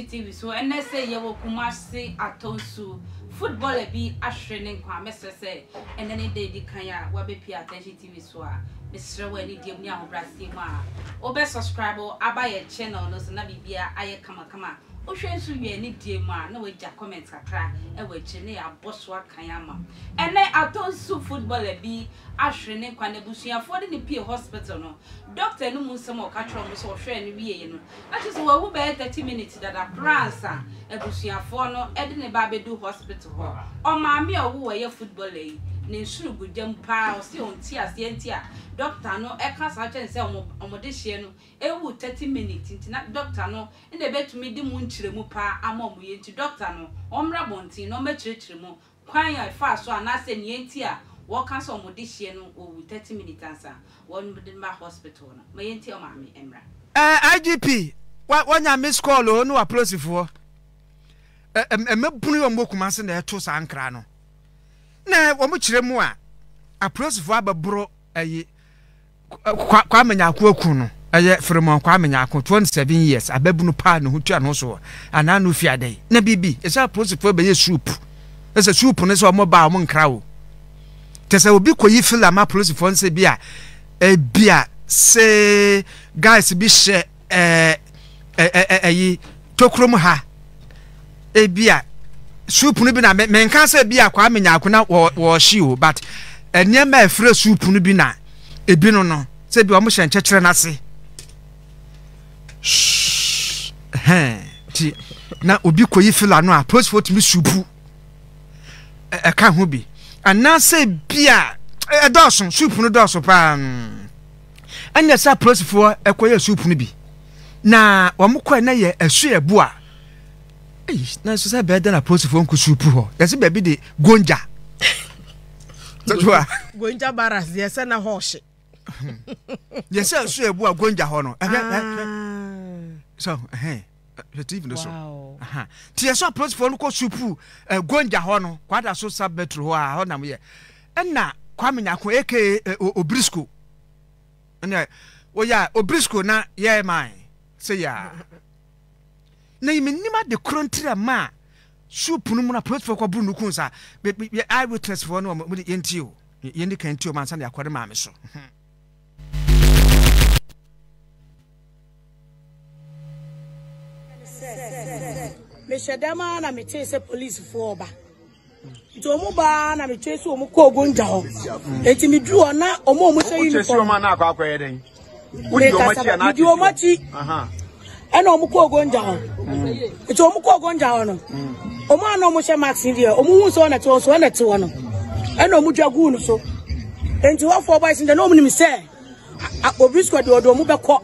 Attention TV so and they say you will Kumasi Atonsu football be ashrening kwa Mr. say and then they kanya wabe pay Attention TV so Mr. Wendy Diabnia Brasima obe subscribe abaye channel no so na bibia aye kama Oshensu ye ni diema na we ja comment kakra e we chene ya bosso akanyama ene Atonsu football bi ahwene kwa na busuafo de ni pie hospital no doctor no munsem o ka tro mo so hwe ni wiye no that is we wo be 30 minutes that pransa e busuafo no e de ne ba bedu hospital ho o maami o wo ye football yi ne suru gudam pa o se on ti ase doctor no e ka sa chen se o de hye no e wu 30 minutes ntina doctor no e de betumi di mu nchiremu pa ama mo ye nti doctor no omra bontin no ma chirechiremu kwan ya fa so anase ne enti a wo kan so mo de hye no o wu 30 minutes ansa won de ma hospital no ma ye nti o maami emra IGP wanya miss call o no aplosifo mebunu yo Kumasi na eto sa ankra no na wo mo chiremu a aplosifo ababro ayi kwa manyako aku no aye fremon kwa manyako 27 years ababunu pa no hutua no so ana no fiadai na bibi esa aplosifo be ye soup esa soup no so mo ba mo nkra wo tese obi koyi fila ma aplosifo nse bia bia se guys bi she ayi tokrom ha bia soup no bi na menka se bia kwa manyako na wo hye o but eniema efre soup no bi na ebi no se bi o mo hyenkyekere na se ti na obi koyi fila no a post photo mi soup ka ho bi ana se bia dosun soup no dosun pa anya sa post for ekoye soup no bi na wo mo kwa na ye Asuoyeboah na so say be na post for nku soup ho yesi be bi de gonja Tjua gonja baras yesa na hoshi yesa Asuoyeboah gonja ho no so even so ti yesa plus for no soup gonja ho no kwada so sub metro ho a ho nam ye na kwamenyako eke obrisco na wo ya obrisco na ye man say ya na imenima de krontra ma soup no mu na plus for kwa bru no kunsa I witness for no mo de yenti o yendi kan ti o man sa na yakwade ma me so me shedama na me chase police for ba to mu ba na me chase o mu ko gonja ho enti me dru ona o mo so yi chase o ma na akwa ye den wudi o machi na wudi o machi ena o mu ko gonja ho enti o mu ko gonja ho no o ma na o mu she max ndi o mu hu so na to so na te wo no ena o mu dwagu no so enti ho for boys ndi na o mu nim se obrisco de odo mu be ko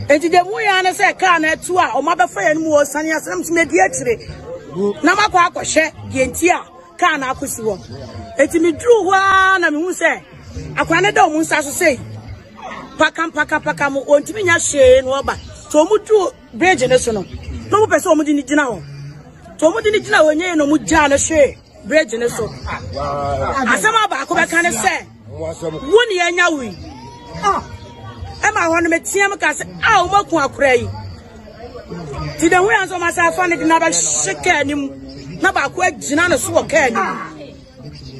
enti de mu ya na se ka na etu a o ma be fa ya mu o sane asem me di akire na makwa akohwe de enti a ka na akosi wo enti me dru ho na me hu se akwa na da o mu nsa so sei paka mu o ntimi nya hwe no oba to mu dru bridge ne so no no mu pese o mu di ni gina ho to mu di ni gina ho nye no mu ja na hwe bridge ne so asema ba ko be ka ne se woni ya nya wi Emma won me tiam ka se o maku akura yi ti de hu anso ma sa fa ne na ba sheke anim na ba ko agina na so wo ka anim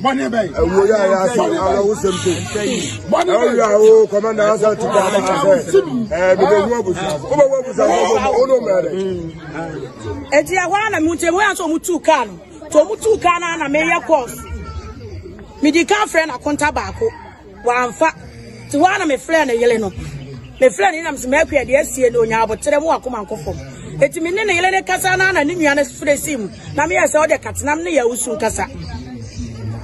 money bay wo ya so ala wo sempe money ya o commander asa ti ba ma se me de wo busa o ba wo busa o no mere eji ahwa na mu ntemu anso mu tu ka no to mu tu ka na me ye course me di ka friend akonta ba ko wa amfa ti wa na me friend na yele no me friend na mse me kwa de asie no nya abotere mu akoma nkofo eti me ne yele ne kasa na ne nua na fresim na me yese o de katenam ne ya usu kasa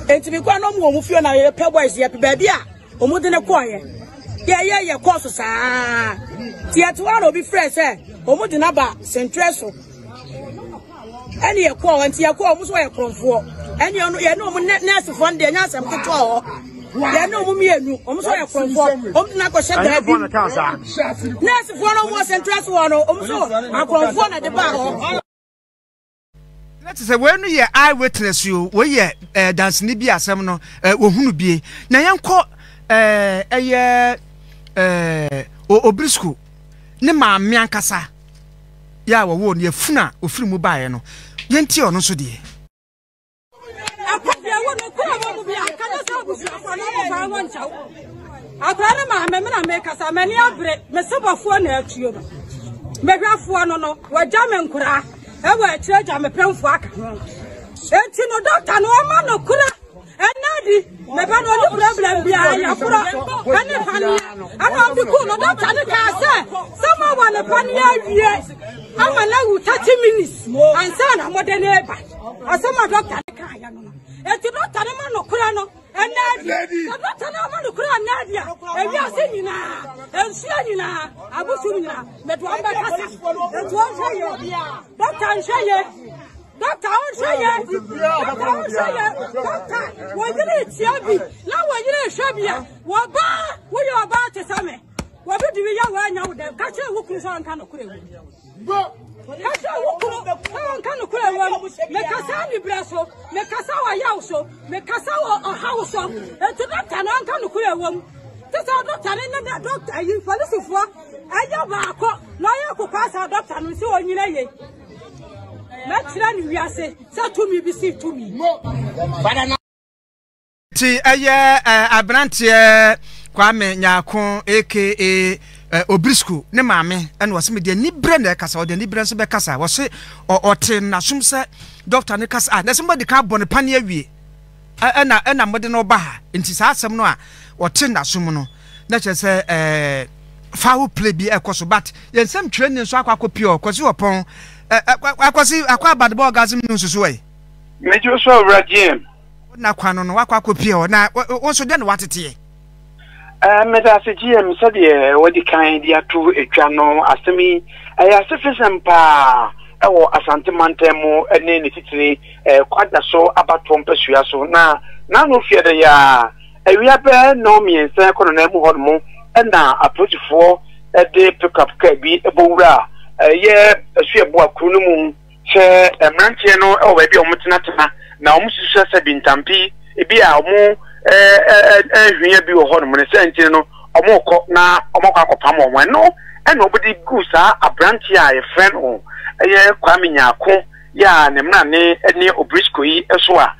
eti me kwa no mu fio na ye pe boys ye pe ba bia o mu de ne ko ye course sa ti ati wa no bi friend say o mu de na ba centreso eni ye ko anti ye ko o mu so ye kronfo eni ye no mu nurse fo de nya asem keto ho ya no mu mienu o mu so ye kronfo o mu na ko she da bi nurse fo no mo centreso wo no o mu so akronfo na de ba ho. Let's say when you eye witness you we ye dance ni bi asem no wo hunu bie na yenko obrisco ne maame ankasa ya wo ne afuna ofiri mu baaye no yenti ono so de akwadia wo no kura wo bi akana so busu afana mo ba won chawo akwara ma me na me kasa mani abre me sebofo na atuo no megwafo no waja me nkura e wa akira me pemfo aka enti no doctor no ma no kura enadi me ba no problem bia ya kura ane pania ana bi ku no doctor ne ka say sama wa ne pania wie ama na 30 minutes ansa na mo de ne ba asama doctor ne ka ya no enti doctor ne ma no kura no enadi doctor ne ma no kura nadia e wi ase nyina ensia nyina abusu nyina me do amba kasa enti on hye bia doctor hye Doctor, what did it be? Now, what did it show you? What bar? What you about to summer? What do you young now? The catcher who can sound kind of clear. Catcher who can clear. Make a sandy brasso, make a sour yauso, make a sour or house, and to that time, I can't clear one. This are not telling that doctor you for this for. I have a now you could pass our doctor and so on you. Naturally, we are saying, to me, be see to me. Abrantie Kwame Nyako aka Obrisku ne maame and was me de ni brand kasa o de ni brand so be kasa was say or ten na sum say doctor ne kasa na somebody ka bone pane awie na mode no ba ha nti sa asem no a o ten na sum no na che say foul play bi ekoso but yen sem training so akwa kwasi opon akwasi akwa bad ball gasm no susu we mejo so radium na kwano no akwa kopie na wonso de no watete meta se gm so de wodi kan dia to etwa no asemi aya sefisem pa ewo asante mantemu ene ne titire kwada so abatom pesua so na no fie de ya ewia be no miensa kono na mu hodmo na approach for de pick up ka bi ebowura ye Asuoyeboah kunu mu che emrantie no e wa bi omutenatena na omususu asa bintampi ebi a omu hwia bi wo ho no ne sente no omukọ na omukọ akopam omwan no e na obodi gusa abrantie a ye friend o ye Kwame Nyako ya ne mra ne Obrisco yi eso a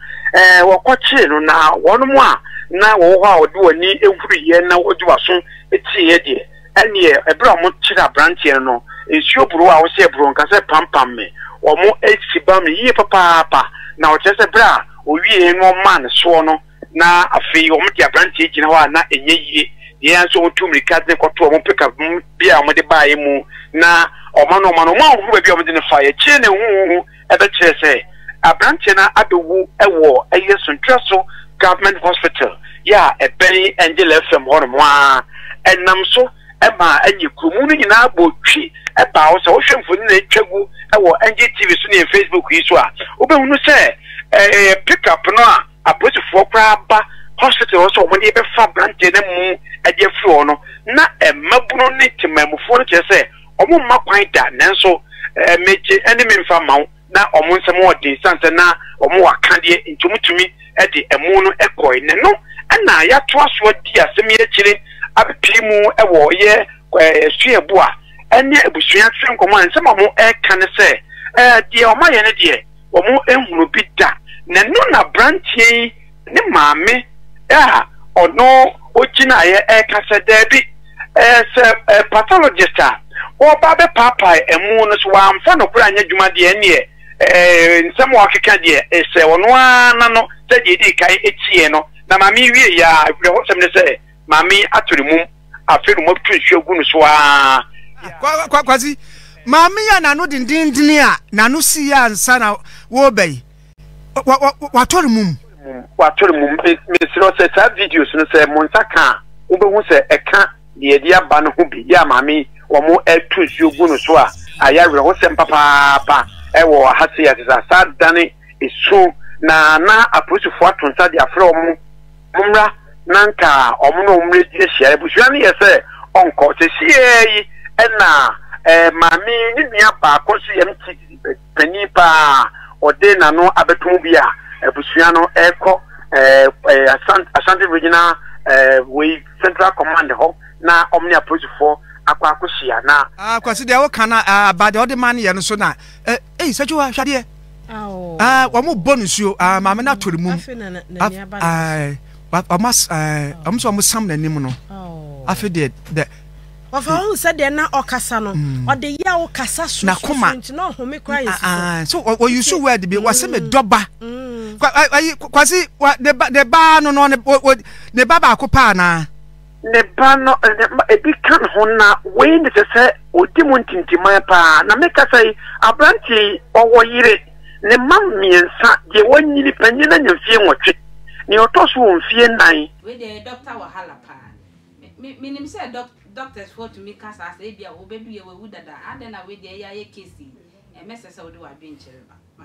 wokoche no na wono mu a na wo ho a odi wani ehuru ye na odi waso etie de ene ebra mo chira abrantie no Asuoyeboah a wo se bro nka se pampam me omo echiba me yi papa na o chese bra o wie no man so no na afi omo di abrantie gina ho na enye yie ye anso otumri kadne kwoto omo pick up bia omo de baaye mu na omo no hu ba bia omo de ne fa ye che ne hu ebe chese abrantie na adowu ewo eye Central Government Hospital ya ebeni Angel FM ho no a enam so ema anyi kumu no nyina abotwi eba wo se wo hwemfoni na etwagu ewo NGTV so ne Facebook yi so a obehunu se pick up no a aposifo kra ba hospital so mo de be fa branche na mu ade afro no na emabuno ne timamufo no kese omo ma kwan da nanso meje ene memfa mawo na omo nsem odi sanse na omo wakade ntumutumi ede emu no ekoi ne no ana ya to aso di asem ye kire apimu ewo ye Asuoyeboah ene ebusua twenkomo ansem omo kan se die omo ye ne die omo ehunu bi da na no na branche ne maame ono ogina ye kase dabi se pathologist o ba be papa emu no so wa mfa no kura anya dwuma de ene nsem wa keka de se ono ana no se de di kai etie no na maame wie ya ho sem ne se maame aturi mum afiru mo twehwe no so a kwazi maame ya na no dindindini a na no si ya ansa na wo bai watori mum mesiro se sa videos no se monsaka obehu se eka de dia ba no ho bi ya maame omo etwehwe no so a ayare ho sem papa ewo hase ya sa dane esu na aposifo atonsa de afre omo mumra nanka omo no umre die hia ebusua ne yese onko se sie na maame ni nua ba ko se yam ti pani pa ode na no abetum bia ebusua no eko Asante Regional we Central Command ho na omni aposifo akwakosia na kwasi de wo kana ba de ode man ye no so na sajuwa hwade wo mo bonusuo ma me na torimu amas amso mo sam na nim no afi de Wafa hu said na okasa no ode ya okasa so na koma no home cry so o you so word be was me doba kwasi de ba no ne ba ba ko pa na ne ba no ebi kan ho na we ne se odi mu ntintima pa na meka sai abranti owo yire ne mam miensa de wanyini panyina nyamfie nwotwe ne otoso wonfie nan we de doctor wahala pa minim say doctors for to me cast as e bia wo bedu ye we dada adena we de ya ye kesi e mesese wo de wa dwen chire ba